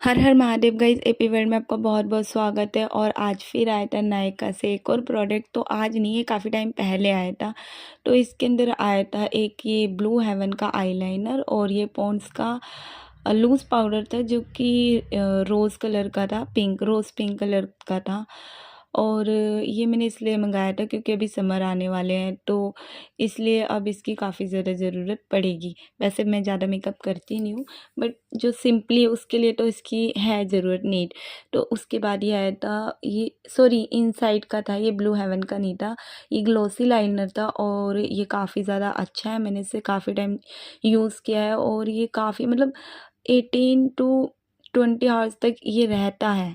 हर हर Mahadev guys, AP world में आपका बहुत बहुत स्वागत है। और आज फिर आया था नायका से एक और प्रोडक्ट। तो आज नहीं, है काफ़ी टाइम पहले आया था। तो इसके अंदर आया था एक ये ब्लू हेवन का आईलाइनर और ये पॉन्ड्स का लूज़ पाउडर था, जो कि रोज़ कलर का था, रोज़ पिंक कलर का था। और ये मैंने इसलिए मंगाया था क्योंकि अभी समर आने वाले हैं, तो इसलिए अब इसकी काफ़ी ज़्यादा ज़रूरत पड़ेगी। वैसे मैं ज़्यादा मेकअप करती नहीं हूँ, बट जो सिंपली है उसके लिए तो इसकी है ज़रूरत नीड। तो उसके बाद ये आया था, ये सॉरी इनसाइड का था, ये ब्लू हेवन का नहीं था। ये ग्लॉसी लाइनर था और ये काफ़ी ज़्यादा अच्छा है। मैंने इसे काफ़ी टाइम यूज़ किया है और ये काफ़ी मतलब 18 टू 20 आवर्स तक ये रहता है।